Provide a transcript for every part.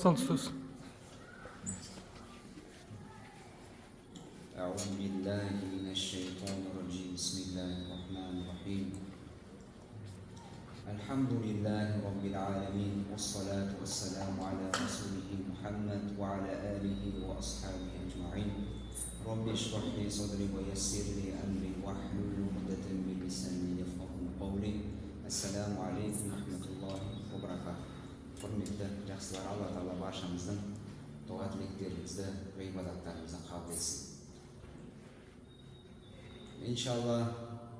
Башталды сөз. أعوذ بالله من الشيطان الرجيم بسم الله الرحمن الرحيم الحمد لله رب العالمين والصلاة والسلام على رسوله محمد وعلى آله وأصحابه أجمعين رب اشرح لي صدري ويسر لي أمري واحلل عقدة من لساني يفقهوا قولي السلام عليكم ورحمة الله وبركاته. Құрметті жақсылар, Алла Тағала баршамыздың дұға тілектерімізді, ғибадаттарымызды қабыл етсін. İnşallah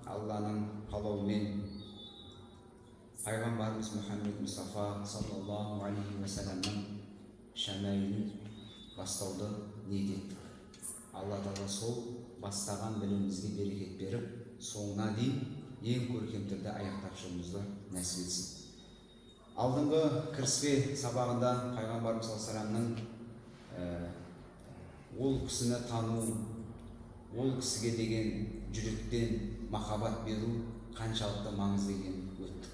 Allah'ın kalauымен Peygamberimiz Muhammed Mustafa sallallahu aleyhi ve sellem'in şəmailini бастауды ниет еттік. Алла Тағала сол бастаған білімімізге берекет беріп, соңына дейін ең көркем түрде аяқтап шығуымызды нәсіп етсін. Алдыңғы кіріспе сабағында Пайғамбарымыз саллаллаху ол кісіні тану, ол кісіге деген жүректен махаббат беру қаншалықты маңызды екенін өттік.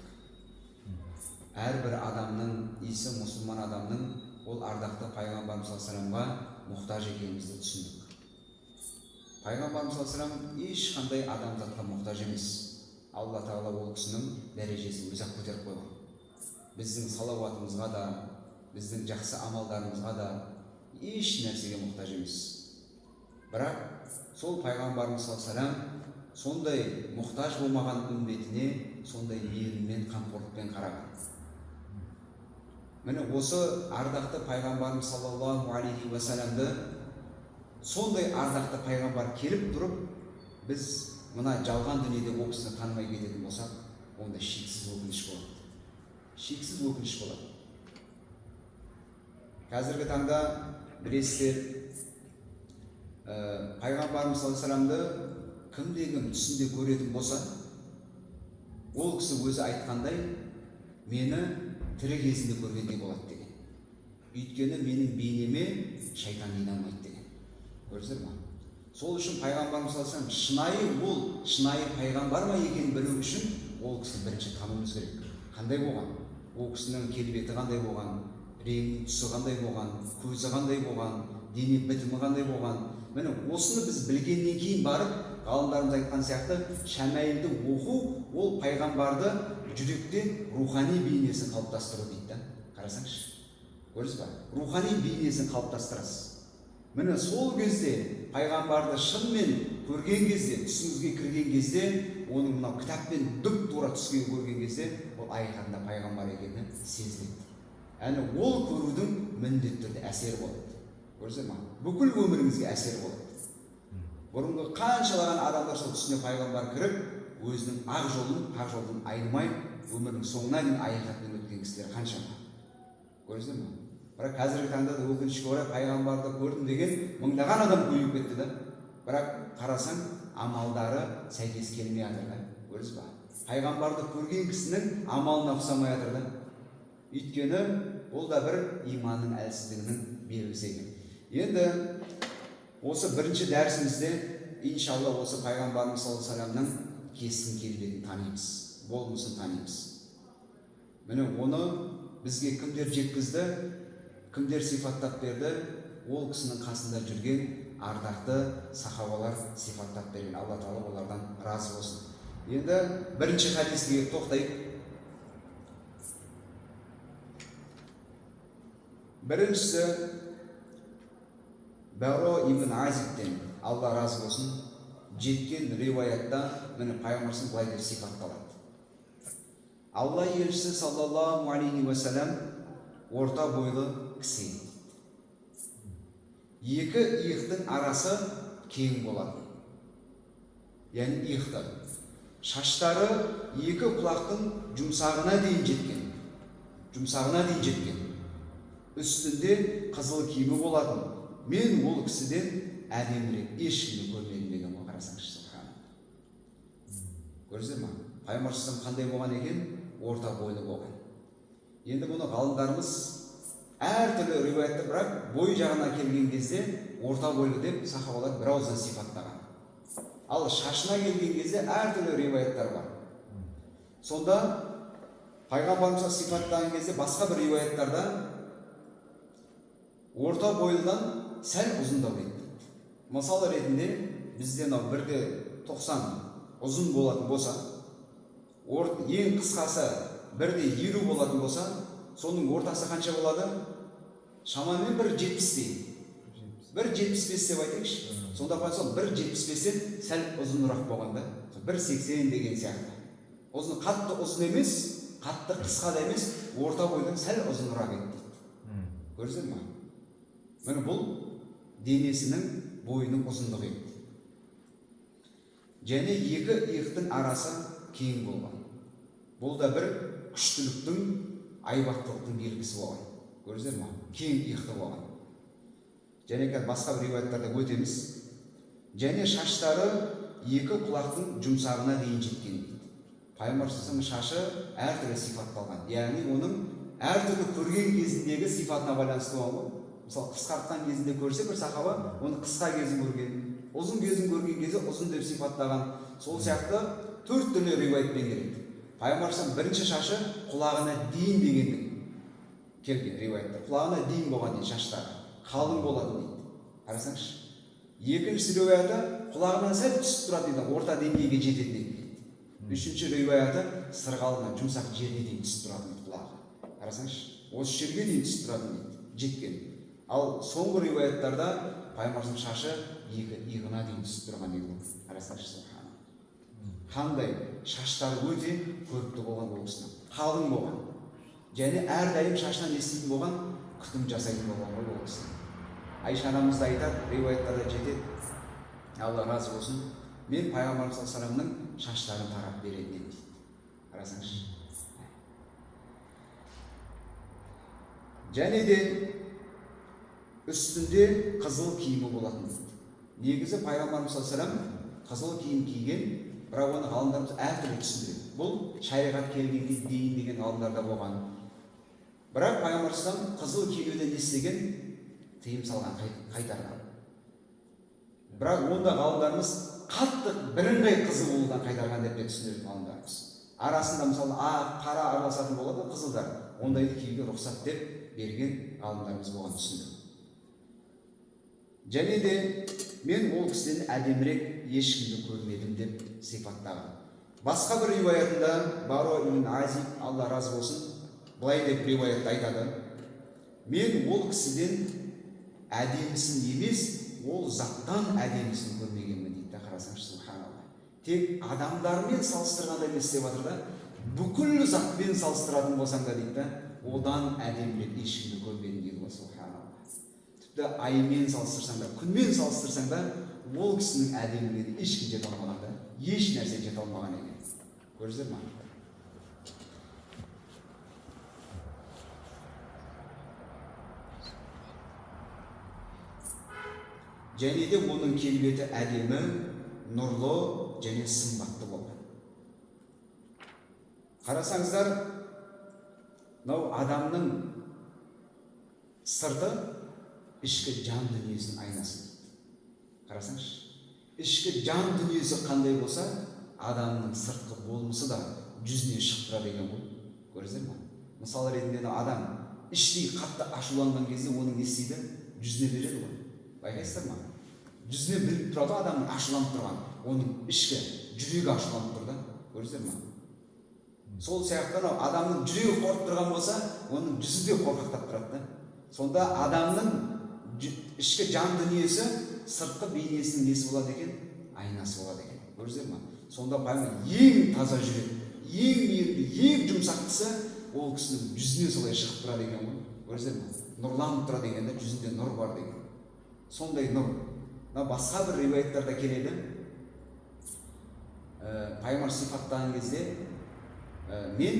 Әрбір адамның, исі мұсылман адамның ол ардақты Пайғамбарымыз саллаллаху мұқтаж екенімізді түсіндік. Пайғамбарымыз саллаллаху ешқандай адамзатқа мұқтаж емес. Алла Тағала ол кісінің дәрежесін өзі-ақ көтеріп қойған. Біздің салауатымызға да, біздің жақсы амалдарымызға да еш нәрсеге мұқтаж емес. Бірақ сол Пайғамбарымыз саллаллаху сондай мұқтаж болмаған үмбетіне сондай мейіріммен, қамқорлықпен қараған. Міне осы ардақты Пайғамбарымыз саллаллаху алейхи ва саллямды сондай ардақты Пайғамбар келіп тұрып, біз мына жалған дүниеде ол кісіні танымай кететін болсақ, онда шексіз өкініш болады. Шексіз өкініш болады. Қазіргі таңда білесіздер, Пайғамбарымыз саллаллаху кімде-кім түсінде көретін болса, ол кісі өзі айтқандай, мені тірі кезінде көргендей болады деген. Өйткені менің бейнеме шайтан ене алмайды деген. Көрдіңіздер ме? Сол үшін Пайғамбарымыз саллаллаху шынайы пайғамбар ма екенін білу үшін ол кісіні бірінші тануымыз керек. Қандай болған? Ол кісінің келбеті қандай болған, реңінің түсі қандай болған, көзі қандай болған, дене бітімі қандай болған. Міне осыны біз білгеннен кейін барып, ғалымдарымыз айтқан сияқты, шәмәйілді оқу ол пайғамбарды жүректен рухани бейнесін қалыптастыру дейді. Қарасаңызшы. Көрдіңіз ба? Рухани бейнесін қалыптастырасыз. Міне сол кезде пайғамбарды шынымен көрген кезде, түсіңізге кірген кезде, оның мынау кітаппен дүп тура түске көрген кезде, ол айқанда пайғамбар екені сезіледі. Яғни ол көрудің міндетті түрде әсері болады. Көрдіңіздер ме? Бүкіл өміріңізге әсер болады. Бұрынғы қаншалаған адамдар сол түсіне пайғамбар кіріп, өзінің ақ жолын айнымай, өмірінің соңына дейін аяқатпен өткен кісілер қаншама. Көрдіңіздер ме? Бірақ қазіргі таңда да өкінішке орай пайғамбарды көрдім деген мыңдаған адам көбейіп кетті да. Бірақ қарасаң, амалдары сәйкес келмей жатыр да. Көрдіңіз ба? Пайғамбарды көрген кісінің амалына ұқсамай жатыр да. Өйткені ол да бір иманның әлсіздігінің белгісі екен. Енді осы бірінші дәрісімізде иншалла осы Пайғамбарымыз саллаллаху кесін келбетін танимыз, болмысын танимыз. Міне оны бізге кімдер жеткізді, кімдер сипаттап берді, ол кісінің қасында жүрген ардақты сахабалар сипаттап берген. Алла Тағала олардан разы болсын. Енді бірінші хадиске тоқтайық. Біріншісі Бәро ибн Азибтен, Алла разы болсын, жеткен риуаятта міне пайғамбарымыз былай деп сипатталады. Алла елшісі саллаллаху алейхи ва саллям орта бойлы кісі. Екі иықтың арасы кең болады. Яғни иықты. Шаштары екі құлақтың жұмсағына дейін жеткен. Үстінде қызыл киімі болатын. Мен ол кісіден әдемірек ешкімді көрмедім деген ғой, қарасаңызшы. Көрдіңіздер ме? Пайғамбарымыз қандай болған екен? Орта бойлы болған. Енді бұны ғалымдарымыз әртүрлі риуаятта, бірақ бой жағына келген кезде орта бойлы деп сахабалар бір ауыздан сипаттаған. Ал шашына келген кезде әртүрлі риуаяттар бар. Сонда пайғамбарымызға сипаттаған кезде басқа бір риуаяттарда орта бойлыдан сәл ұзындау еді. Мысалы ретінде бізде мынау 1.90 ұзын болатын болса, ең қысқасы 1.50 болатын болса, соның ортасы қанша болады? Шамамен 1.70 дейін. 1.75 деп айтайықшы. Сонда сол 1.75-тен сәл ұзынырақ болғанда, 1.80 деген сияқты. Ұзын, қатты ұзын емес, қатты қысқа да емес, орта бойдан сәл ұзынырақ еді дейді. Көрдіңіздер ме? Міне бұл денесінің бойының ұзындығы еді. Және екі иықтың арасы кең болған. Бұл да бір күштіліктің, айбаттылықтың белгісі болған. Көрдіңіздер ме? Кең иықты болған. Және басқа бір риуаяттарда өтеміз. Және шаштары екі құлақтың жұмсағына дейін жеткен дейді. Пайғамбарымыздың шашы әртүрлі сипатталған. Яғни оның әртүрлі көрген кезіндегі сипатына байланысты болған. Мысалы, қысқартқан кезінде көрсе бір сахаба, оны қысқа кезін көрген, ұзын кезін көрген кезде ұзын деп сипаттаған. Сол сияқты 4 түрлі риуаятпен келеді. Пайғамбарымыздың бірінші шашы құлағына дейін дегенді келген риуаятта. Құлағына дейін болған дейді шаштары. Қалың болады дейді. Қарасаңызшы. Екінші риуаяты құлағынан сәл түсіп тұрады дейді, орта деңгейге жетеді дейді. Үшінші риуаяты сырғалына жұмсақ жерге дейін түсіп тұрады дейді құлағы. Қарасаңызшы. Осы жерге дейін түсіп тұрады дейді, жеткен. Ал соңғы риуаяттарда Пайғамбарымыздың шашы екі иығына дейін түсіп тұрған дейді. Қарасаңызшы. Қандай шаштары өте көрікті болған ол кісінің. Қалың болған. Және әрдайым шашынан еститін болған, күтім жасайтын болған ғой ол кісі. Айша анамыз да айтады, риуаяттарда жетеді. Алла разы болсын. Мен Пайғамбарымыз саллаллаху алейхи вассаламның шаштарын тарап беретін едім дейді. Қарасаңызшы. Және де үстінде қызыл киімі болатын дейді. Негізі Пайғамбарымыз саллаллаху алейхи вассалам қызыл киім киген, бірақ оны ғалымдарымыз әртүрлі түсіндіреді. Бұл шариғат келгенге дейін деген ғалымдарда болған. Бірақ Пайғамбарымыз қызыл киюден естіген, тыйым салған, қайтарған. Бірақ онда ғалымдарымыз қатты бірыңғай қызыл болудан қайтарған деп түсіндіреді ғалымдарымыз. Арасында мысалы қара араласатын болады қызылдар. Ондайды киюге рұқсат деп берген ғалымдарымыз болған түсіндірді. Және де мен ол кісіден әдемірек ешкімді көрмедім деп сипаттаған. Басқа бір риуаятында Баро ибн Азиб, Алла разы болсын, былай деп риуаятта айтады. Мен ол кісіден әдемісін емес, ол заттан әдемісін көрмегенмін дейді. Қарасаңызшы, субханалла. Тек адамдармен салыстырғанда емес деп жатыр да, бүкіл затпен салыстыратын болсаң да дейді, одан әдемірек ешкімді көрмедім дейді ғой, субханалла. Тіпті аймен салыстырсаң да, күнмен салыстырсаң да, ол кісінің әдемілігіне ешкім жете алмаған да, еш нәрсе жете алмаған екен. Көрдіңіздер ме? Және де оның келбеті әдемі, нұрлы және сымбатты болған. Қарасаңыздар, мынау адамның сырты ішкі жан дүниесінің айнасы. Қарасаңызшы, ішкі жан дүниесі қандай болса, адамның сыртқы болмысы да жүзіне шығып тұрады екен ғой. Көрдіңіздер ме? Мысалы ретінде адам іштей қатты ашуланған кезде оның не істейді? Жүзіне береді ғой. Байқайсыздар ма? Жүзіне біліп тұрады адамның ашуланып тұрған. Оның ішкі жүрегі ашуланып тұрды. Көрдіңіздер ме? Сол сияқты адамның жүрегі қорқып тұрған болса, оның жүзі де қорқақтап тұрады. Сонда адамның ішкі жан дүниесі сыртқы бейнесінің несі болады екен? Айнасы болады екен. Көрдіңіздер ме? Сонда Пайғамбар ең таза жүрек, ең мейірімді, ең жұмсақтысы ол кісінің жүзіне солай шығып тұрады екен ғой. Көрдіңіздер ме? Нұрланып тұрады екен де, жүзінде нұр бар деген. Сондай нұр. Басқа бір риуаяттарда келеді. Пайғамбар сипаттаған кезде мен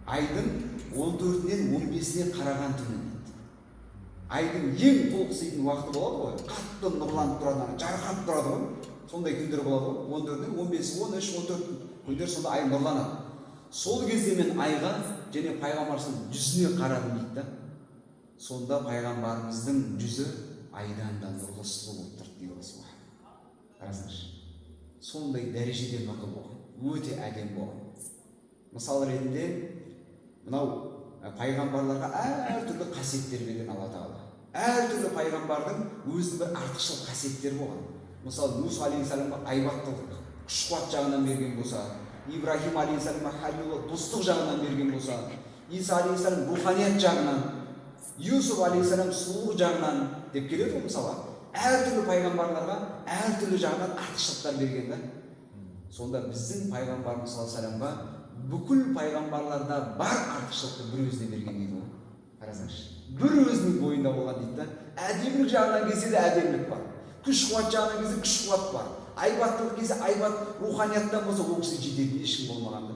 айдың 14-нен 15-не қараған түні дейді. Айдың ең толықсыйтын уақыты болады ғой, қатты нұрланып тұрады, жарқырап тұрады ғой. Сондай күндер болады ғой, 14-нен 15, 13, 14 күндер сонда ай нұрланады. Сол кезде мен айға және Пайғамбарымыздың жүзіне қарадым дейді. Сонда Пайғамбарымыздың жүзі айдан да нұрлы сұлу болып тұрды дейді. Қарасаңызшы. Сондай дәрежеде нұрлы болған, өте әдемі болған. Мысалы ретінде мынау пайғамбарларға әртүрлі қасиеттер берген Алла Тағала. әртүрлі пайғамбардың өзінің бір артықшылық қасиеттері болған. Мысалы Муса алейхиссаламға айбаттылық, күш-қуат жағынан берген болса, Ибрахим алейхиссаламға халилуллах достық жағынан берген болса, Иса алейхиссалам руханият жағынан, Юсуф алейхиссалам сұлулық жағынан деп келеді ғой мысалы. Әртүрлі пайғамбарларға әртүрлі жағынан артықшылықтар берген да. Сонда біздің пайғамбарымыз саллаллаху алейхи вассаламға бүкіл пайғамбарларда бар артықшылықты бір өзіне берген дейді ғой. Қарасаңызшы. Бір өзінің бойында болған дейді да. Әдемілік жағынан келсе де әдемілік бар. Күш-қуат жағынан келсе күш-қуат бар. Айбаттылық келсе айбат, руханияттан болса ол кісі жететін ешкім болмаған да.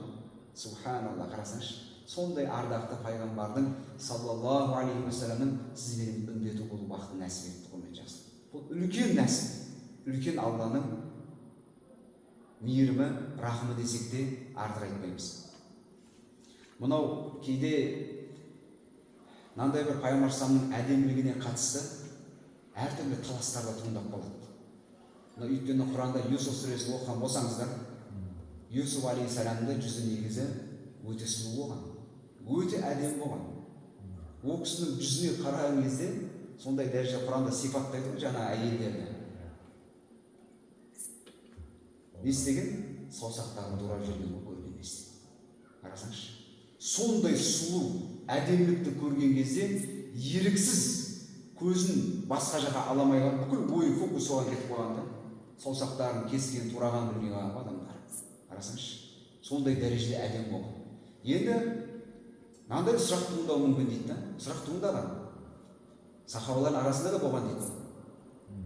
Субханалла, қарасаңызшы. Сондай ардақты пайғамбардың саллаллаху алейхи вассаламның сіздермен үмбеті болу бақытын нәсіп етті құрметті жастар. Бұл үлкен нәсіп, үлкен Алланың мейірімі, рахымы десек те артық айтпаймыз. Мынау кейде мынандай бір пайғамбарымыздың әдемілігіне қатысты әртүрлі таластар да туындап қалады. Өйткені Құранда Юсуф сүресін оқыған болсаңыздар, Юсуф алейхиссаламды жүзі негізі өте сұлу болған, өте әдемі болған. Ол кісінің жүзіне қараған кезде сондай дәреже Құранда сипаттайды ғой жаңа әйелдерді. Не істеген? Саусақтарын турап жүрген көрген кезде. Қарасаңызшы. Сондай сұлу әдемілікті көрген кезде еріксіз көзін басқа жаққа аламай қалып, бүкіл ойы фокус соған кетіп қойғанда, саусақтарын кескен, тураған білмей қалған адамдар. Қарасаңызшы. Сондай дәрежеде әдем болған. Енді мынандай сұрақ туындауы мүмкін дейді да. Сұрақ туындаған. Сахабалардың арасында да болған дейді.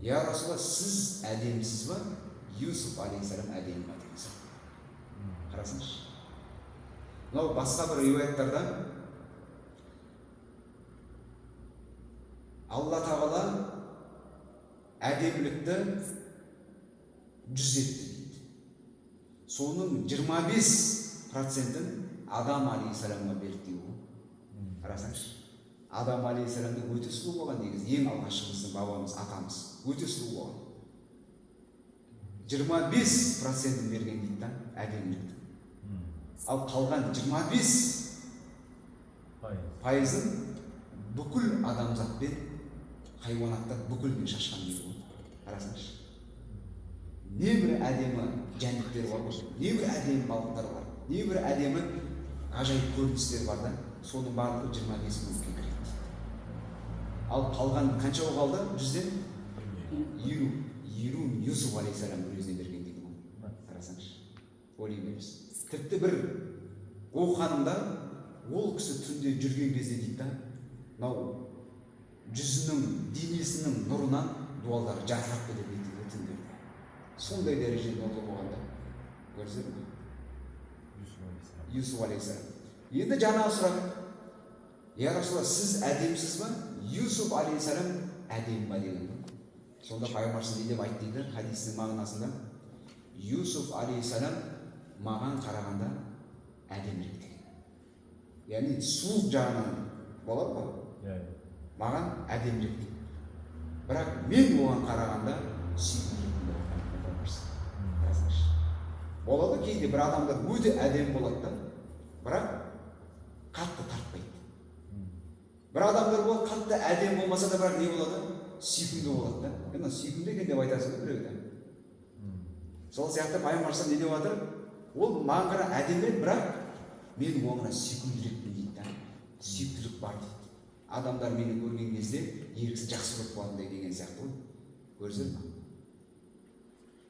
Я Расулалла, сіз әдемісіз ба? Юсуф алейхиссалам әдемі ма деген сұрақ. Қарасаңызшы. Мынау басқа бір риуаяттарда Алла тағала әдемілікті 100 етті дейді. Соның 25%-ін Адам алейхиссаламға берді дейді. Қарасаңызшы. Адам алейхиссаламды өте сұлу болған негізі. Ең алғашқы біздің бабамыз, атамыз өте сұлу болған. 25%-ін берген дейді да, әдемілікті. Ал қалған 25%-ін бүкіл адамзатпен, хайуанаттар бүкілмен шашқан дейді. Қарасаңызшы. Не бір әдемі жәндіктер бар ғой, не бір әдемі балықтар бар, не бір әдемі ғажайып көріністер бар да, соның барлығы 25%-ге кіреді. Ал қалған қанша қалды? 100-ден 20 Юсуф алейхиссалам өзіне берген дейді ғой. Қарасаңызшы. Ойлай беріңіз. Тіпті бір оқығанымда ол кісі түнде жүрген кезде дейді да, мынау жүзінің, денесінің нұрынан дуалдар жарқырап кетеді дейді түндерде. Сондай дәрежеде нұрлы болғанда. Көрдіңіздер ме? Юсуф алейхиссалам. Енді жаңағы сұрақ. Я Расулалла, сіз әдемісіз ба? Юсуф алейхиссалам әдемі ма деген. Сонда пайғамбарымыз не деп айтты дейді хадистің мағынасында? Юсуф алейхиссалам маған қарағанда әдемірек деген. Яғни сұлулық жағынан болады ғой? Маған әдемірек дейді. Бірақ мен оған қарағанда сүйкімдірек болады. Болады кейде бір адамдар өте әдемі болады да, бірақ қатты тартпайды. Бір адамдар болады қатты әдемі болмаса да, бірақ не болады? Сүйкімді болады да. Енді сүйкімді екен деп айтасың да біреуді. Сол сияқты пайғамбарымыз не деп жатыр? Ол маған қара әдемірек, бірақ мен оған сүйкімдірекпін дейді да. Сүйіктілік бар дейді. Адамдар мені көрген кезде еріксіз жақсы көріп қалатындай деген сияқты ғой. Көрдіңіздер ме?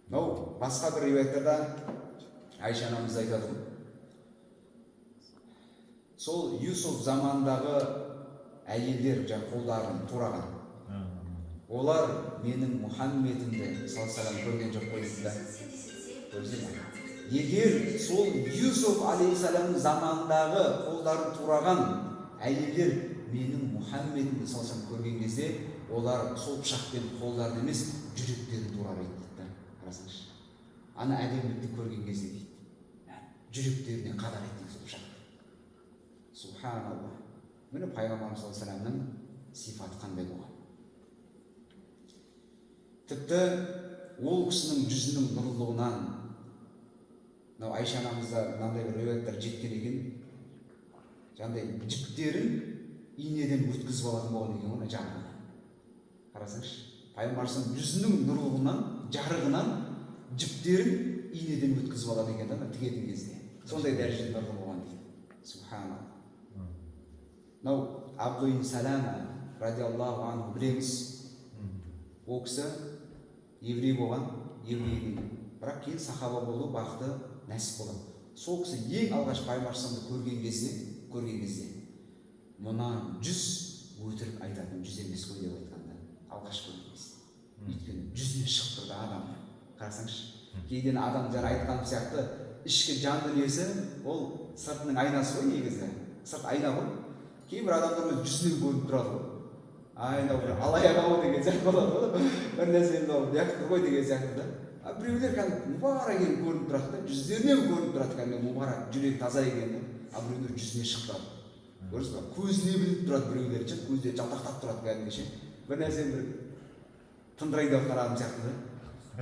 Мынау басқа бір риуаяттарда Айша анамыз айтады ғой. Сол Юсуф замандағы әйелдер қолдарын тураған. Олар менің Мұхаммедімді саллаллаху көрген жоқ қой дейді да. Көрдіңіздер ме? Егер сол Юсуф алейхиссаламның замандағы қолдарын тураған әйелдер менің Мұхаммедімді саллаллаху көрген кезде, олар сол пышақпен қолдарын емес, жүректерін турар еді дейді. Қарасаңызшы. Ана әдемілікті көрген кезде дейді. Жүректеріне қадап еді сол пышақ. Субханалла. Міне пайғамбарымыз саллаллаху алейхи вассаламның сипаты қандай болған. Тіпті ол кісінің жүзінің нұрлылығынан Айша анамызда мынандай бір риуаяттар жеткен екен. Жаңағыдай жіптерін инеден өткізіп алатын болған екен ғой жағынан. Қарасаңшы, пайғамбарымыз жүзінің нұрлығынан, жарығынан жіптерін инеден өткізіп алады екен да, тігетін кезде. Сондай дәрежеде нұрлы болған дейді. Субханалла. Мынау Абду ибн Салама радиаллаху анху білеміз. Ол кісі еврей болған, еврейдің, бірақ кейін сахаба болу бақыты нәсіп болады. Сол кісі ең алғаш пайғамбарымызды көрген кезде мұнан 100 өтірік айтатын, 100 емес қой деп айтқанда, алғаш көрген кезде. Өйткені 100-ден шығып тұрды адам. Қарасаңшы, кейден адам жаңа айтқан сияқты ішкі жан дүниесі ол сыртының айнасы ғой негізі. Сырт айна ғой. Кейбір адамдар өз 100-ден көрініп тұрады ғой. Айна бір алаяқ ау деген сияқты болады ғой. Бір нәрсені яқты ғой деген сияқты да. Біреулер кәдімгі мұбарак екені көрініп тұрады да, 100-ден көрініп тұрады кәдімгі мұбарак, жүрек таза екені. Ал біреулер 100-не шығып тұрады. Көрдіңіз ба? Көзіне біліп тұрады біреулер, көзде жалтақтап тұрады кәдімгі ше. Бір нәрсені бір тындырайда қарадым сияқты да.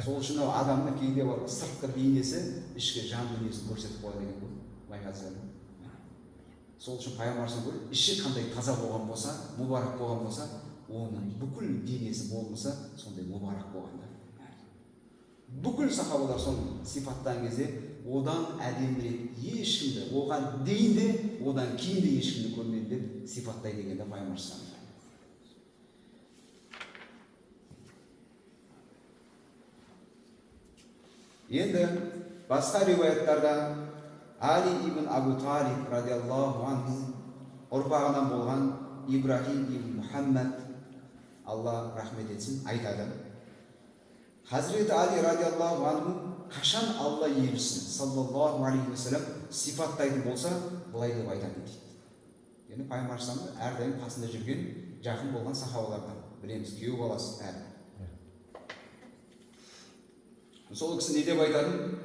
Сол үшін адамның кейде бар сыртқы бейнесі ішкі жан дүниесін көрсетіп қояды екен ғой. Байқадыңыздар ма? Сол үшін пайғамбарымыз көріп, іші қандай таза болған болса, мұбарак болған болса, оның бүкіл денесі болмаса, сондай мұбарак болғанда. Бүкіл сахабалар соны сипаттаған кезде одан әдемірек ешкімді, оған дейін де, одан кейін де ешкімді көрмеді деп сипаттайды екен да пайғамбарымыз. Енді басқа риуаяттарда Али ибн Абу Талиб радиаллаху анху ұрпағынан болған Ибрахим ибн Мухаммад, Алла рахмет етсін, айтады. Хазіреті Али радиаллаху анху қашан Алла елшісін саллаллаху алейхи вассалам сипаттайтын болса, былай деп айтатын дейді. Яғни пайғамбарымыз әрдайым қасында жүрген жақын болған сахабалардан білеміз, күйеу баласы әр. Сол кісі не деп айтатын?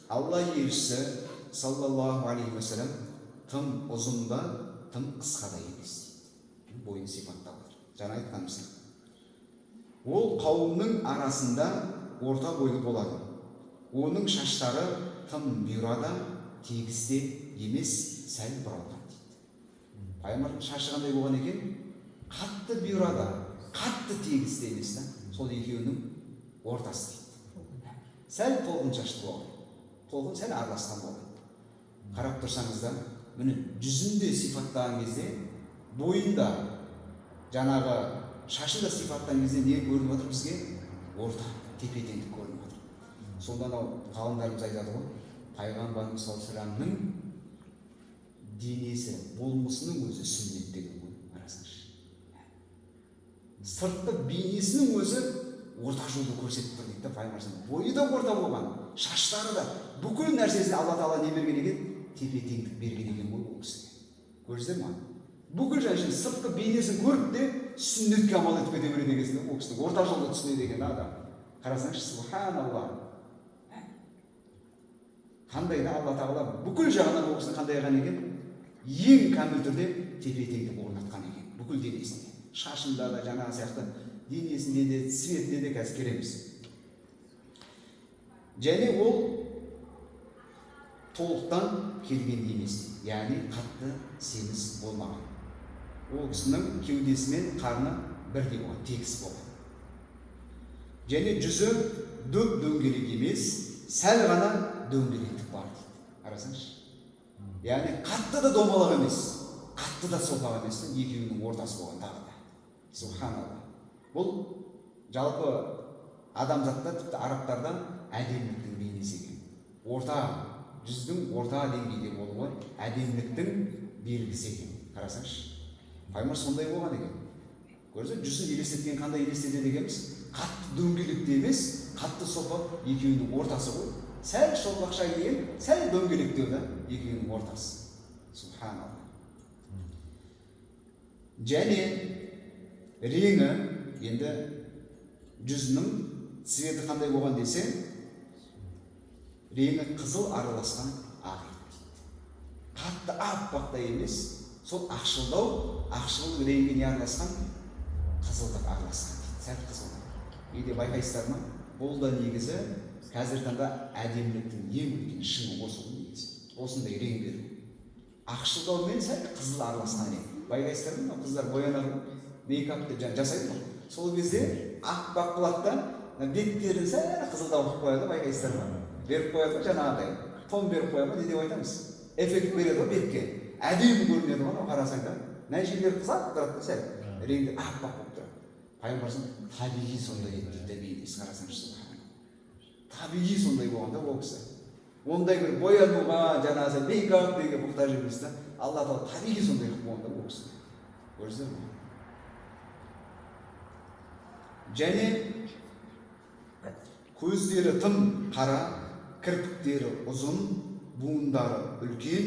Алла елшісі саллаллаху алейхи вассалам тым ұзын да, тым қысқа да емес дейді. Бойын сипаттап отыр. Жаңа айтқанымыз. Ол қауымның арасында орта бойлы болады. Оның шаштары тым бұйрада, тегіс те емес, сәл бұралған дейді. Пайғамбардың шашы қандай болған екен? Қатты бұйрада, қатты тегіс те емес та. Сол екеуінің ортасы дейді. Сәл толқын шашты болған. Толқын сәл араласқан болған. Қарап тұрсаңызда, міне жүзінде сипаттаған кезде, бойында жаңағы шашында сипаттаған кезде не көрініп отыр бізге? Орта, тепе-теңдік көрініп отыр. Сонда ғалымдарымыз айтады ғой, пайғамбарымыз саллаллаху денесі, болмысының өзі сүннет деген ғой, арасыңшы. Сыртқы бейнесінің өзі орта жолды көрсетіп тұр дейді, пайғамбарымыз. Бойы да орта болған, шаштары да, бүкіл нәрсесіне Алла Тағала не берген екен? Тепе-теңдік берген екен ғой ол кісіге. Көрдіңіздер ме? Бүкіл және сыртқы бейнесін көріп те сүннетке амал етіп кете береді екенсің, ол кісінің орта жолды түсінеді екен адам. Қарасаңшы, субханалла. Қандай да Алла Тағала бүкіл жағынан ол кісіні қандай қылған екен? Ең кәміл түрде тепе-теңдік орнатқан екен. Бүкіл денесінде. Шашында да жаңағы сияқты денесінде де, цветінде де қазір кереміз. Және ол толықтан келген емес, яғни қатты семіз болмаған. Ол кісінің кеудесі мен қарны бірдей болған, тегіс болған. Және жүзі дөп-дөңгелек емес, сәл ғана дөңгелектік бар дейді. Қарасаңшы. Яғни қатты да домалақ емес, қатты да сопақ емес, екеуінің ортасы болған тағы да. Субханалла. Бұл жалпы адамзатта, тіпті арабтардан әдеміліктің бейнесі екен. Орта, жүздің орта деңгейде болуы әдеміліктің белгісі екен. Қарасаңшы. Пайғамбар сондай болған екен. Көрдіңіз, жүзін елестеткен қандай елестетеді екенбіз? Қатты дөңгелекте емес, қатты сопақ, екеуінің ортасы ғой. Сәл шолпақша келген, сәл дөңгелектеу да екеуінің ортасы. Субханалла. Және реңі, енді жүзінің цветі қандай болған десе, реңі қызыл араласқан ақ дейді. Қатты аппақ та емес, сол ақшылдау, ақшыл реңге не араласқан? Қызылдық араласқан дейді. Сәл қызылдық. Үйде байқайсыздар ма? Бұл да негізі қазіргі таңда әдеміліктің ең үлкен шыңы осы ғой негізі. Осындай рең беру. Ақшылдау мен сәл қызыл араласқан рең. Байқайсыздар ма? Қыздар боянады. мейкапты жасайды ғой. Сол кезде ақ болады да, беттерін сәл қызылдау қылып қояды, байқайсыздар ма? Беріп қояды жаңағыдай, тон беріп қояды не деп айтамыз? Эффект береді ғой бетке. Әдемі көрінеді ғой, қарасаң да. Мына жерлер қызарып тұрады да сәл, реңді аппақ болып тұрады. Пайғамбарымыз табиғи сондай еді дейді, бейнесі қарасаңызшы. Табиғи сондай болғанда ол кісі. Ондай бір боянуға, жаңағы мейкап деген мұқтаж емес та. Алла тағала табиғи сондай қылып болғанда ол кісі. Көрдіңіздер ме? Және көздері тым қара, кірпіктері ұзын, буындары үлкен,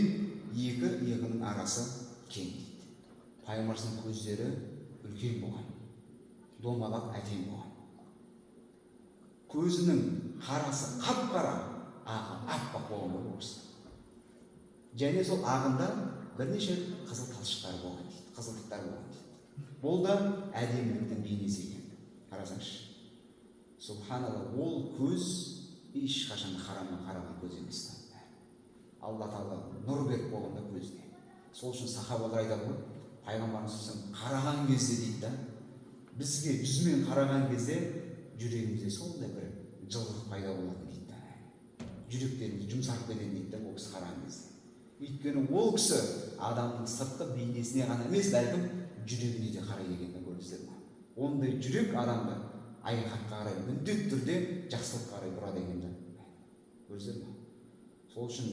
екі иығының арасы кең дейді. Пайғамбарымыздың көздері үлкен болған, домалақ әдемі болған. Көзінің қарасы қап-қара, ағы аппақ болған ол кісі. Және сол ағында бірнеше қызыл талшықтар болған дейді, қызылдықтар болған дейді. Бұл да әдеміліктің бейнесі екен. Қарасаңызшы. Субханалла, ол көз ешқашан харамға қараған көз емес. Алла тағала нұр беріп болғанда көзіне. Сол үшін сахабалар айтады ғой, пайғамбарымыз қараған кезде дейді да, бізге жүзмен қараған кезде жүрегімізде сондай бір жылылық пайда болады дейді да. Жүректеріміз жұмсарып кетеді дейді да, ол кісі қараған кезде. Өйткені ол кісі адамның сыртқы бейнесіне ғана емес, бәлкім жүрегіне де қарайды екен да, көрдіңіздер ме? Ондай жүрек адамды айқатқа қарай, міндетті түрде жақсылыққа қарай бұрады екен да. Көрдіңіздер ме? Сол үшін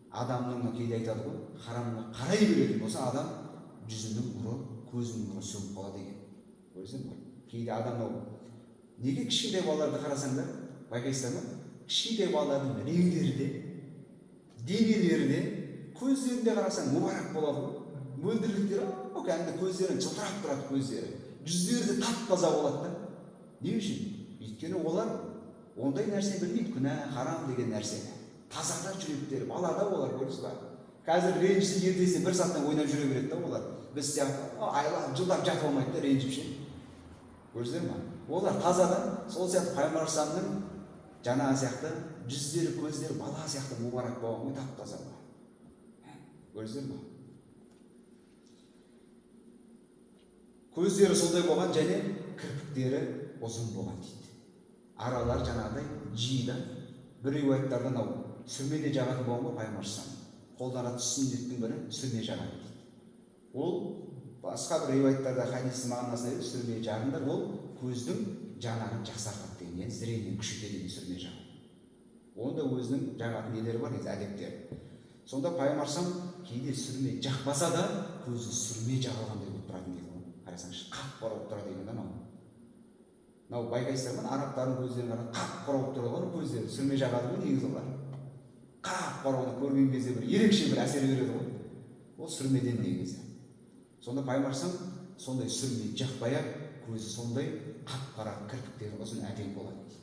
адамның кейде айтады ғой, харамға қарай беретін болса, адам жүзінің нұры, көзінің нұры сөніп қалады екен. Көрдіңіздер ме? Кейде адам неге кішкентай балаларды қарасаңдар, байқайсыздар ма? Кішкентай балалардың реңдері де, денелері де, көздерінде қарасаң мұбарак болады ғой. Мөлдірліктері, кәдімгі көздері жылтырап тұрады көздері. Жүздері де тап-таза болады да. Не үшін? Өйткені олар ондай нәрсе білмейді, күнә, харам деген нәрсені. Тазадар жүректері, балада олар, көрдіңіз ба? Қазір ренжісі ертесіне бір сағаттан ойнап жүре береді да олар. Біз сияқты айлап, жылдап жатып алмайды да ренжіп ше. Көрдіңіздер ме? Олар тазадан, сол сияқты Пайғамбарымыздың жаңағы сияқты жүздері, көздері бала сияқты мұбарак болған, тап-таза болған. Көрдіңіздер ме? Көздері солай болған және кірпіктері ұзын болған дейді. Аралар жаңағыдай жида. Бір риуаяттарда сүрмеде жағатын болған ғой Пайғамбарымыз. Қолданатын сүннеттің бірі сүрме жағады дейді. Ол басқа бір риуаяттарда хадистің мағынасына келеді, сүрме жағындар ол көздің жанарын жақсартады деген, яғни зрениені күшейтеді деген сүрме жағы. Онда өзінің жағатын нелері бар, әдептері. Сонда Пайғамбарымыз кейде сүрме жақпаса да көзі сүрме жағылғандай болып тұратын дейді. Қарасаңызшы, қап-қара болып тұрады деген анау. Мынау байқайсыздар ма, арабтардың көздерін қарап қап-қара болып тұрады ғой, көздері сүрме жағады ғой негізі олар. Қап-қараны көрген кезде бір ерекше бір әсер береді ғой. Ол сүрмеден негізі. Сонда Пайғамбарымыз сондай сүрме жақпай-ақ көзі сондай қап-қара, кірпіктері ұзын әдемі болады дейді.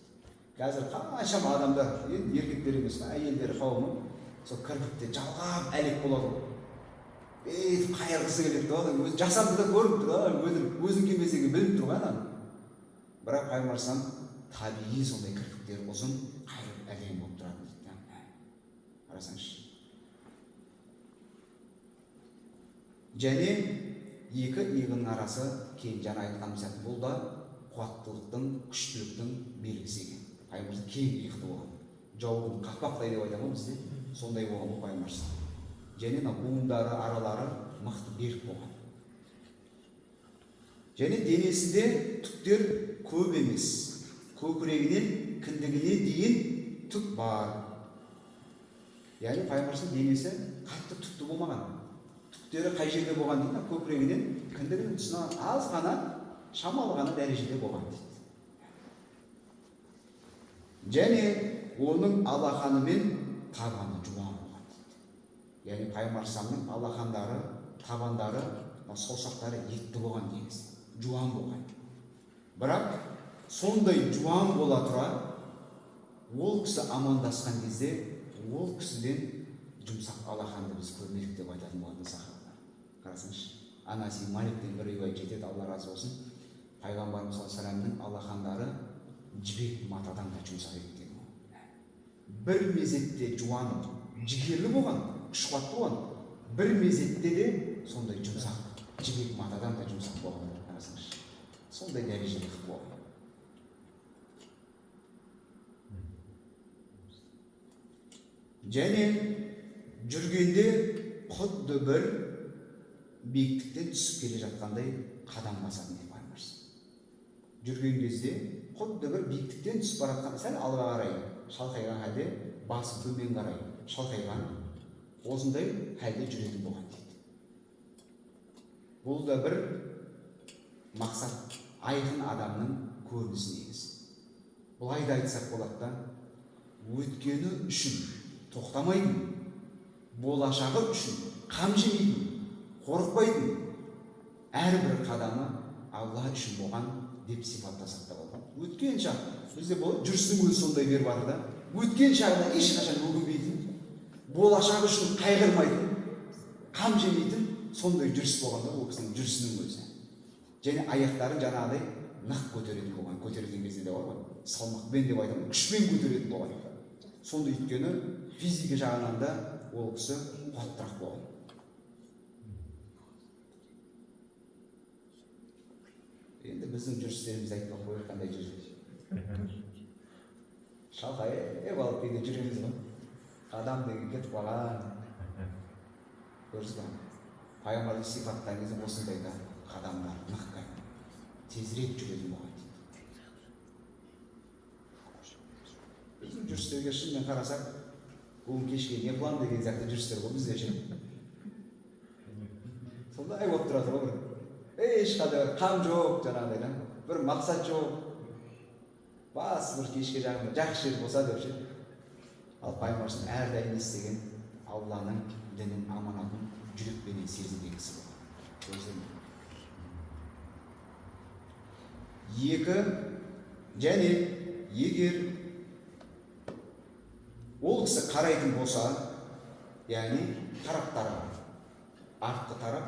Қазір қаншама адамдар, енді еркектер емес, әйелдер қауымы сол кірпікте жалғап әлек болады ғой. Қайырғысы келеді да, өзі жасанды да көріп тұр да, өзің келмесеге біліп тұр ғана. Бірақ Пайғамбарымыз табиғи сондай кірпіктері ұзын, қайырып әдемі болып тұрады дейді. Қарасаңызшы. Және екі иығының арасы кең, жаңа айтқан сияқты, бұл да қуаттылықтың, күштіліктің белгісі екен. Пайғамбарымыз кең иықты болған. Жаудың қақпақтай деп айтамыз бізде, сондай болған бұл Пайғамбарымыз. Және буындары, аралары мықты берік болған. Және денесінде түктер көп емес. Көкірегінен кіндігіне дейін түк бар. Яғни Пайғамбарымыздың денесі қатты түкті болмаған. Түктері қай жерде болған дейді, көкірегінен кіндігінің тұсына аз ғана, шамалы ғана дәрежеде болған дейді. Және оның алақаны мен табаны жуан. Яғни Пайғамбарымыздың алақандары, табандары, саусақтары етті болған негіз, жуан болған. Бірақ сондай жуан бола тұра, ол кісі амандасқан кезде, ол кісіден жұмсақ алақанды біз көрмедік деп айтатын болатын сахабалар. Қарасаңызшы, Анас Маликтен бір риуаят жетеді, Алла разы болсын. Пайғамбарымыз саллаллаху алақандары жібек матадан да жұмсақ еді деген. Бір мезетте жуан, жігерлі болған. Күш-қуат болған. Бір мезетте де сондай жұмсақ, жібек матадан да жұмсақ болған. Қарасаңызшы. сондай дәрежеде қылып болған. Және жүргенде құдды бір биіктіктен түсіп келе жатқандай қадам басатын деп айтамыз. Жүрген кезде құдды бір биіктіктен түсіп бара жатқан, сәл алға қарай шалқайған халде, басы төмен қарай шалқайған, осындай халде жүретін болған дейді. Бұл да бір мақсат, айқын адамның көрінісі негізі. Бұлай да айтсақ болады да, өткені үшін тоқтамайтын, болашағы үшін қам жемейтін, қорықпайтын, әрбір қадамы Алла үшін болған деп сипаттасақ та болады. Өткен шақ, бізде жүрістің өзі сондай беріп жатыр да, өткен шағына ешқашан өгінбейтін, болашағы үшін қайғырмайтын, қам жемейтін, сондай жүріс болғанда ол кісінің жүрісінің өзі. Және аяқтарын жаңағыдай нық көтеретін болған, көтерген кезде де бар ғой, салмақпен деп айтамын, күшпен көтеретін болған. Сонда өйткені физика жағынан да ол кісі қуаттырақ болған. Енді біздің жүрістерімізді айтпақ қойып қандай жүріс. Шалқайып алып кейде жүреміз ғой. Қадам деген кетіп қалған. Көрсіз ба? Пайғамбардың сипаттаған кезде осындай да қадамдар нық тезірек жүретін болған. Біздің жүрістерге шынымен қарасақ, бүгін кешке не план деген сияқты жүрістер ғой бізде ше. Сондай болып тұрады ғой бір. Ешқандай қам жоқ, жаңағыдай да. Бір мақсат жоқ. Бас бір кешке жағында жақсы жер болса деп ше. Ал пайғамбарымыз әрдайым естіген Алланың дінін, аманатын жүрекпенен сезінген кісі болған. Екі, және егер ол кісі қарайтын болса, яғни тараптарға, артқы тарап,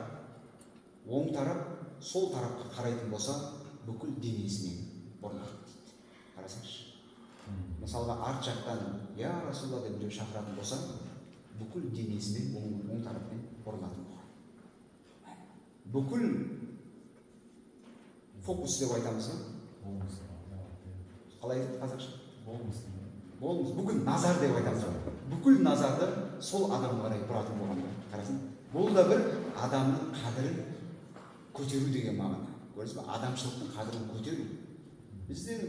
оң тарап, сол тарапқа қарайтын болса, бүкіл денесімен бұрылады дейді. Қарасаңызшы. Мысалға арт жақтан я Расулалла деп біреу шақыратын болса, бүкіл денесімен оң тараппен бұрылатын болған. Бүкіл фокус деп айтамыз ба? Қалай айтады қазақша? Болмыс. Бүкіл назар деп айтамыз ба? Бүкіл назарды сол адамға қарай бұратын болған. Қарасын. Бұл да бір адамның қадірін көтеру деген мағына. Көресіз ба? Адамшылықтың қадірін көтеру. Бізден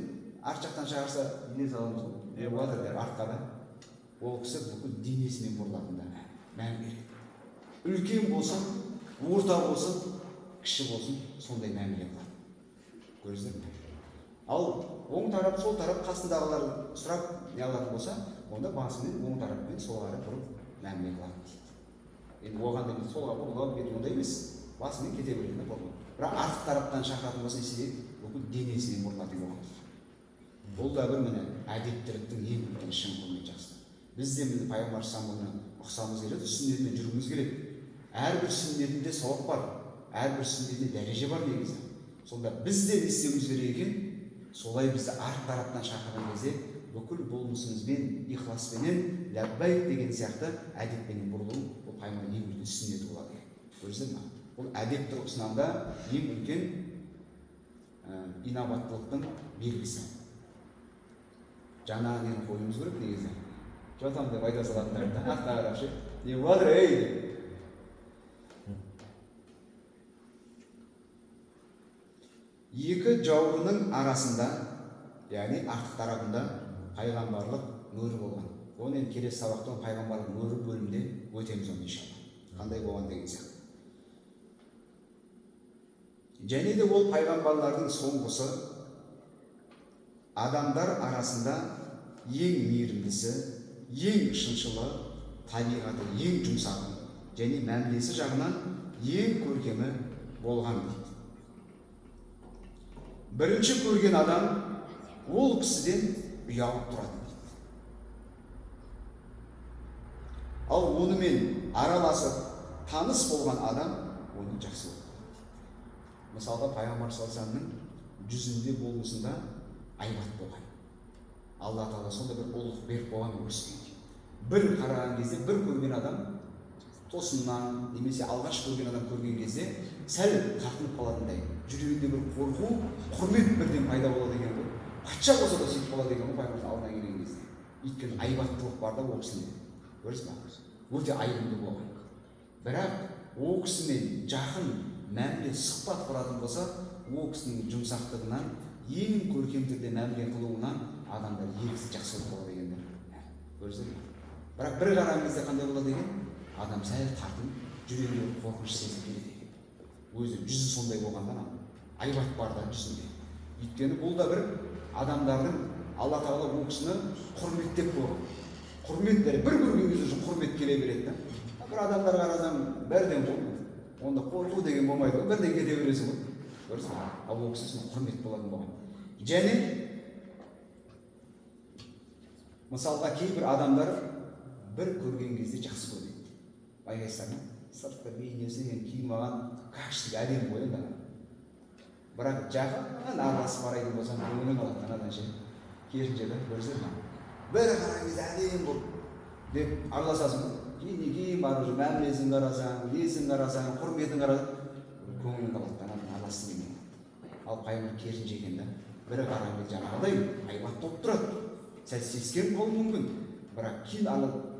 арт жақтан шақырса, не саламыз ғой? Уатыр деп артқа да. Ол кісі бүкіл денесімен бұрылатында мән береді. Үлкен болсын, орта болсын, кіші болсын, сондай мәміле қылады. Көресіздер ме? Ал оң тарап, сол тарап қасындағылар сұрап не алатын болса, онда басымен оң тараппен сол қарай бұрып мәміле қылады дейді. Енді оған да солға бұрылып кету ондай емес. Басымен кете береді бұрылып. Бірақ артық тараптан шақыратын болса, есеге бүкіл денесінен бұрылатын болған. Бұл да бір міне әдептіліктің ең үлкен шын құрметі жақсы. Біз де міне пайғамбар саллаллаху ұқсамыз келеді, сүннетіне жүруіміз керек. Әрбір сүннетінде сауап бар, әрбір сүннетінде дәреже бар негізі. Сонда біз де не істеуіміз керек екен? Солай бізді арт тараптан шақырған кезде бүкіл болмысымызбен, ихласпенен, ләббайк деген сияқты әдеппенен бұрылу, бұл пайғамбардың ең үлкен сүннеті болады. Көрдіңіздер ме? Бұл әдеп тұрғысынан да ең үлкен инабаттылықтың белгісі. Жаңа нені қойымыз керек негізі. Жатам деп айта салатындар да, артқа қарап ше. Не болады ей деп. Екі жауырынның арасында, яғни артық тарапында пайғамбарлық мөрі болған. Оны енді келесі сабақтан пайғамбарлық мөрі бөлімінде өтеміз оны иншалла. Қандай болған деген сияқты. Және де ол пайғамбарлардың соңғысы, адамдар арасында ең мейірімдісі, ең шыншылы, табиғаты ең жұмсағы және мәмілесі жағынан ең көркемі болған дейді. Бірінші көрген адам ол кісіден ұялып тұрады дейді. Ал онымен араласып таныс болған адам оны жақсы көреді. Мысалға пайғамбар саллаллаху алейхи вассаламның жүзінде болмысында айбат болған. Алла Тағала сонда бір ұлық беріп болған көрсеткен. Бір қараған кезде, бір көрген адам тосыннан немесе алғаш көрген адам көрген кезде сәл тартынып қалатындай, жүрегінде бір қорқу, құрмет бірден пайда болады екен ғой. Патша болса да сөйтіп болады екен ғой пайғамбардың алдына келген кезде. Өйткені айбаттылық бар да ол кісінде. Көресіз ба? Өте айбынды болған. Бірақ ол кісімен жақын мәміле сұхбат құратын болса, ол кісінің жұмсақтығынан, ең көркем түрде мәміле қылуынан адамдар еріксіз жақсы болады екен. Көресіз ба? Бірақ бір қараған кезде қандай болады екен? Адам сәл тартынып, жүрегінде қорқыныш сезім келеді екен. Өзі жүзі сондай болғандан айбат бар да жүзінде. Өйткені бұл да бір адамдардың Алла Тағала ол кісіні құрметтеп қойған. Құрмет береді, бір көрген кезде үшін құрмет келе береді да. Бір адамдар қарасаң бірден ғой. Онда қорқу деген болмайды ғой, бірден кете бересің ғой. Көресіз бе? Ал ол кісі құрмет болатын болған. Және мысалға кейбір адамдар бір көрген кезде жақсы көреді. Байқайсыздар ма? Сыртқы бейнесі киім алған кәштік әдемі ғой енді. Бірақ жақын араласып қарайтын болсаң көңілің алады анадан ше. Керісінше де көрсеңіз ме? Бір қараған кезде әдемі болып деп араласасың ғой. Кейін барып жүр, мәмілесін қарасаң, несін қарасаң, құрметін қарасаң, көңілің алады анадан араласың деген. Ал пайғамбар керісінше екен да. Бір қараған кезде жаңағыдай айбат болып тұрады. Сәл сескеніп қалуы мүмкін. Бірақ кейін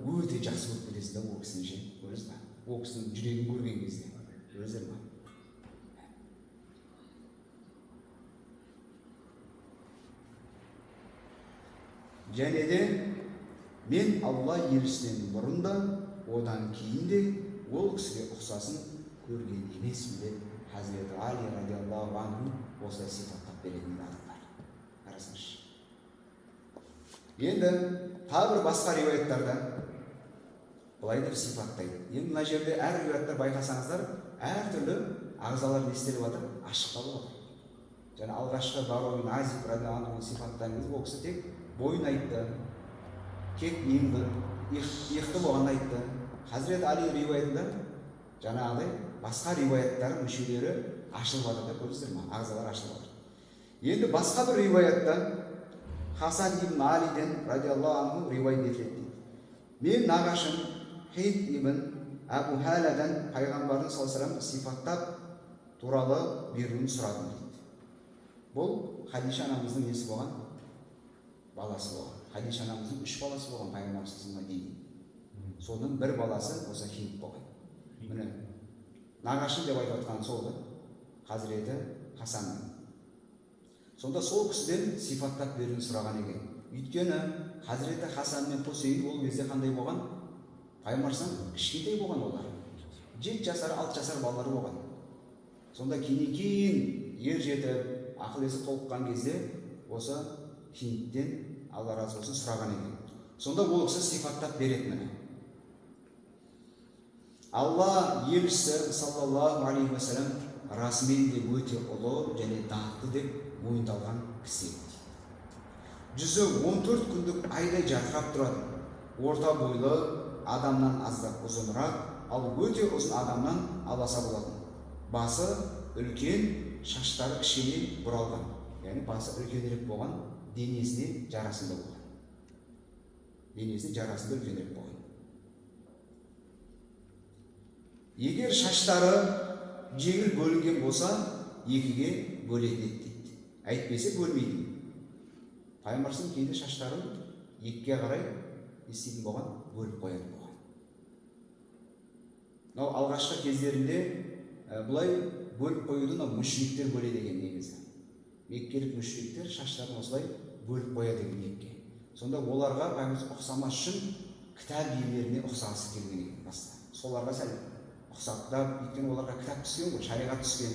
өте жақсы көріп кетесің да ол кісіні ше. Көресіз бе? Ол кісінің жүрегін көрген кезде. Көресіздер ме? Және де мен Алла елшісінен бұрын да, одан кейін де ол кісіге ұқсасын көрген емеспін деп Хазіреті Али радиаллаху анху осылай сипаттап беретін адамдар. Қарасаңызшы. Енді тағы бір басқа риуаяттарда былай деп сипаттайды. Енді мына жерде әр риуаяттар байқасаңыздар, әртүрлі ағзалар не істеліп жатыр, ашықталып жатыр. Және алғашқы Барау бин Азиб радиаллаху анху сипаттаған кезде ол кісі тек бойын айтты, кек емді, иқты болғанды айтты. Хазірет Али риуаятында жаңағыдай басқа риуаяттар мүшелері ашылып жатыр да, көрдіңіздер ме? Ағзалар ашылып жатыр. Енді басқа бір риуаятта Хасан ибн Алиден радиаллаху анху риуаят етіледі. Мен нағашым Хид ибн Абу Халадан пайғамбардың саллаллаху алейхи вассалам сипаттап туралы беруін сұрадым дейді. Бұл Хадиша анамыздың несі болған? Баласы болған. Хадиша анамыздың 3 баласы болған пайғамбарымызға дейін. Соның бір баласы осы Хид болған. Міне нағашым деп айтып жатқан сол да Хазіреті Хасанның. Сонда сол кісіден сипаттап беруін сұраған екен. Өйткені Хазіреті Хасан мен Хусейн ол кезде қандай болған? Пайғамбарымыздың кішкентай болған олар. 7 жасар, 6 жасар балалары болған. Сонда кейін ер жетіп, ақыл есі толыққан кезде осы Хидтен Алла разы болсын сұраған екен. Сонда ол кісі сипаттап береді міне. Алла елшісі саллаллаху алейхи уассалам расымен де өте ұлы және даңқты деп мойындалған кісі. Жүзі 14 күндік айдай жарқырап тұрады. Орта бойлы, адамнан аздап ұзынырақ, ал өте ұзын адамнан аласа болатын. Басы үлкен, шаштары кішкене бұралған. Яғни басы үлкенірек болған, денесіне жарасында болған. Денесіне жарасында үлкенірек болған. Егер шаштары жеңіл бөлінген болса, екіге бөлінеді дейді. Әйтпесе бөлмейді. Пайғамбарымыздың кейде шаштарын екіге қарай істейтін болған, бөліп қоятын болған. Мынау алғашқы кездерінде бұлай бөліп қоюды мүшриктер бөледі деген негізі. Меккелік мүшриктер шаштарын осылай бөліп қояды деген ниетке. Сонда оларға пайғамбарымыз ұқсамас үшін кітап иелеріне ұқсағысы келген екен баста. Соларға сәл ұқсаттап, өйткені оларға кітап түскен ғой, шариғат түскен.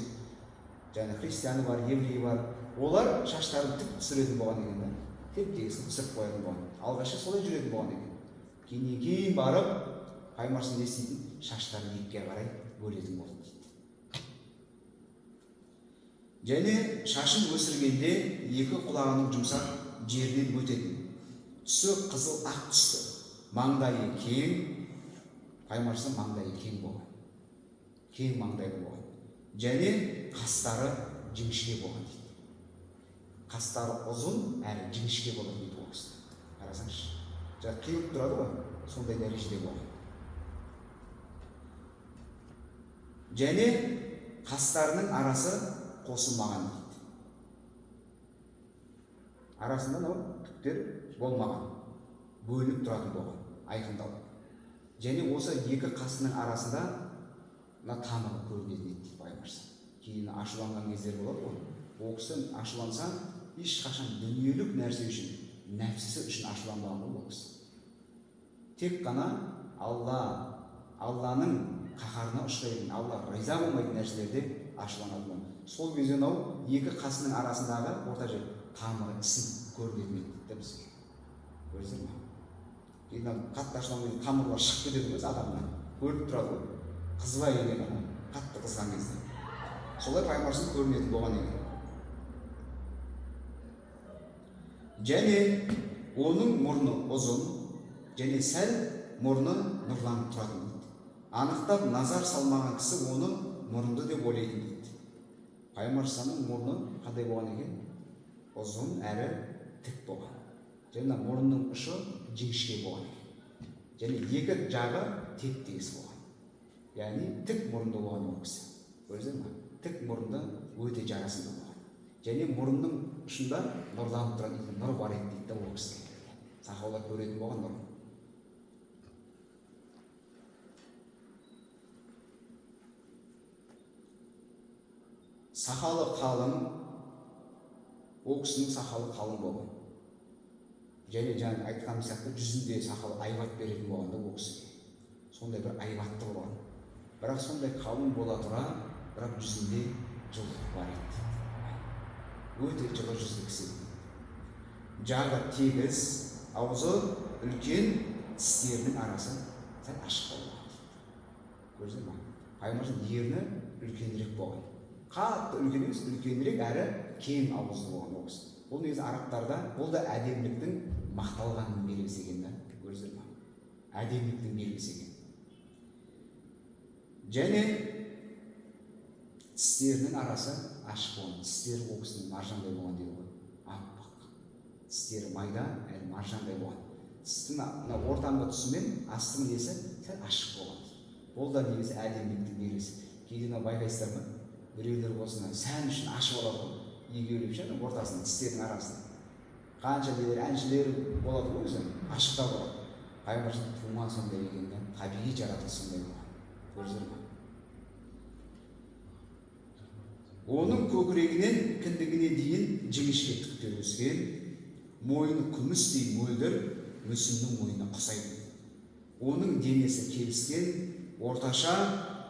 Және христианы бар, еврей бар. Олар шаштарын тік түсіретін болған екен да. Теп-тегісін түсіріп қоятын болған. Алғашқы солай жүретін болған екен. Кейін барып, пайғамбарымыз не істейтін? Шаштарын екіге қарай бөлетін болды дейді. Және шашын өсіргенде екі құлағының жұмсақ жерінен өтетін. Түсі қызыл ақ түсті. Маңдайы кең, пайғамбарымыздың маңдайы кең болған. Кең маңдайлы болған. Және қастары жіңішке болған дейді. Қастары ұзын, әрі жіңішке болған дейді ол кісі. Қарасаңызшы. Жаңа қиылып тұрады ғой, сондай дәрежеде болған. Және қастарының арасы қосылмаған дейді. Арасында мынау түктер болмаған, бөлініп тұратын болған, айқындалып. Және осы екі қасының арасында мына тамыры көрінетін еді дейді Пайғамбар. Кейін ашуланған кездер болады ғой. Ол кісі ашуланса, ешқашан дүниелік нәрсе үшін, нәпсісі үшін ашуланбаған ғой ол кісі. Тек қана Алланың қаһарына ұшырайтын, Алла риза болмайтын нәрселерде ашуланады. Сол кезде мынау екі қасының арасындағы орта жер тамыры ісіп көрінетін еді дейді бізге. Көрдіңіздер ме? Кейін қатты ашуланған тамырлар шығып кетеді ғой адамнан. Көрініп тұрады ғой. Қызбай деген қатты қызған кезде. Солай Пайғамбарымыз көрінетін болған екен. Және оның мұрны ұзын, және сәл мұрны нұрланып тұратын дейді. Анықтап назар салмаған кісі оны мұрынды деп ойлайтын дейді. Пайғамбарымыздың мұрны қандай болған екен? Ұзын әрі тік болған. Және мұрнының ұшы жіңішке болған екен. Және екі жағы теп-тегіс болған. Яғни тік мұрынды болған ол кісі. Көрдіңіздер ме? Тік мұрынды өте жарасымды болған. Және мұрнының ұшында нұрланып тұратын нұр бар еді дейді ол кісіге. Сахабалар көретін болған нұр. Сақалы қалың, ол кісінің сақалы қалың болған. Және жаңа айтқан сияқты жүзінде сақалы айбат беретін болғанда ол кісіге. Сондай бір айбатты болған. Бірақ сондай қалың бола тұра, бірақ жүзінде жылылық бар еді. Өте жылы жүзді кісі. Жағы тегіс, аузы үлкен, тістерінің арасы сәл ашық болған. Көрдіңіздер ме? Пайғамбарымыздың ерні үлкенірек болған. Қатты үлкен емес, үлкенірек әрі кең ауызды болған ол кісі. Бұл негізі арабтарда бұл да әдеміліктің мақталғанның белгісі екен да. Көрдіңіздер ме? Әдеміліктің белгісі екен. Және тістерінің арасы ашық болған. Тістері ол кісінің маржандай болған дейді ғой. Аппақ. Тістері майда, әрі маржандай болған. Тістің ортаңғы тұсы мен астыңғы несі сәл ашық болған. Бұл да негізі әдеміліктің белгісі. Кейде байқайсыздар ма? Біреулер болсын сән үшін ашып алады ғой. Егеулеп ше, ортасында тістердің арасында. Қанша билер әншілер болады ғой өзі, ашықта болады. Пайғамбарымыз туған сондай екен да, табиғи жаратылыс сондай болған. Көрдіңіздер ме? Оның көкірегінен кіндігіне дейін жіңішке түктер өскен, мойны күмістей мөлдір, мүсіннің мойнына ұқсайды. Оның денесі келіскен, орташа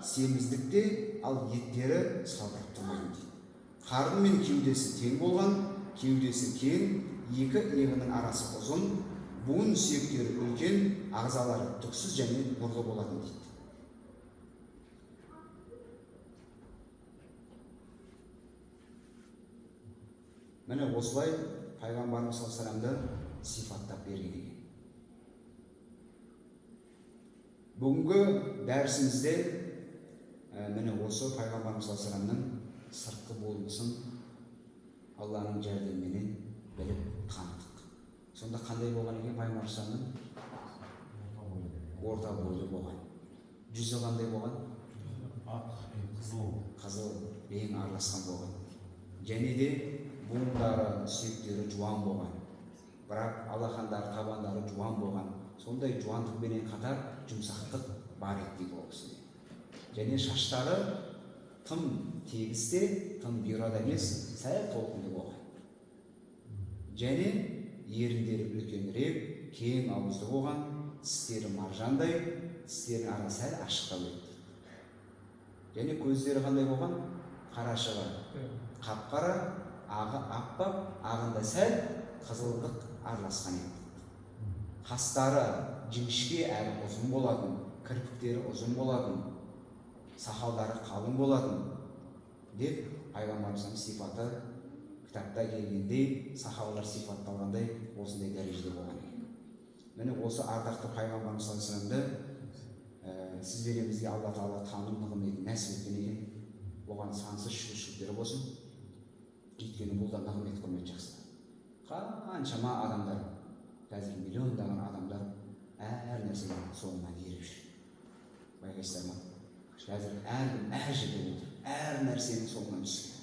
семіздікте, ал еттері салбырап тұрмайды дейді. Қарны мен кеудесі тең болған, кеудесі кең, екі иығының арасы ұзын, буын сүйектері үлкен, ағзалары түксіз және нұрлы болатын дейді. Міне осылай Пайғамбарымыз саллаллаху сипаттап берген екен. Бүгінгі дәрісімізде міне осы Пайғамбарымыз саллаллаху сыртқы болмысын Алланың жәрдемімен біліп таныдық. Сонда қандай болған екен Пайғамбарымыз? Орта бойлы болған. Жүзі қандай болған? Қызыл, ең араласқан болған. Және де буындары, сүйектері жуан болған. Бірақ алақандары, табандары жуан болған. Сондай жуандықпенен қатар жұмсақтық бар еді дейді ол кісіде. Және шаштары тым тегісте, тым бұйрада емес, сәл толқынды болған. Және еріндері үлкенірек, кең ауызды болған, тістері маржандай, тістерінің арасы сәл ашықтау еді. Және көздері қандай болған? Қарашығы қап-қара, ағы аппақ, ағында сәл қызылдық араласқан еді. Қастары жіңішке әрі ұзын болатын, кірпіктері ұзын болатын, сақалдары қалың болатын деп Пайғамбарымыздың сипаты кітапта келгендей, сахабалар сипатталғандай осындай дәрежеде болған екен. Міне осы ардақты Пайғамбарымыз саллаллаху сізбен бізге Алла Тағала таным нығметін нәсіп еткен екен. Оған сансыз шүкіршіліктері болсын. Өйткені бұл да нығмет құрмет жақсы. Қаншама адамдар, қазір миллиондаған адамдар әр нәрсенің соңынан еріп жүр. Байқайсыздар ма? Қазір әр жерде отыр, әр нәрсенің соңынан түскен.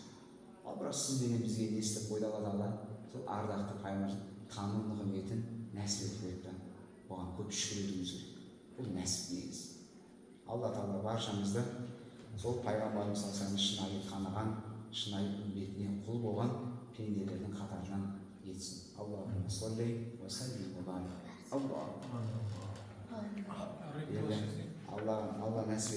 бірақ сіз деген бізге не істеп қойды Алла тағала, сол ардақты пайғамбар тану нығметін нәсіп етіп қойды. Оған көп шүкір етуіміз керек. Бұл нәсіп негізі. Алла тағала баршамызды сол пайғамбарымыз саллаллаху алейхи шынайы таныған, шынайы үмбетіне құл болған пенделердің қатарынан етсін. Аллахумма салли ва саллим ва барик. Алла нәсіп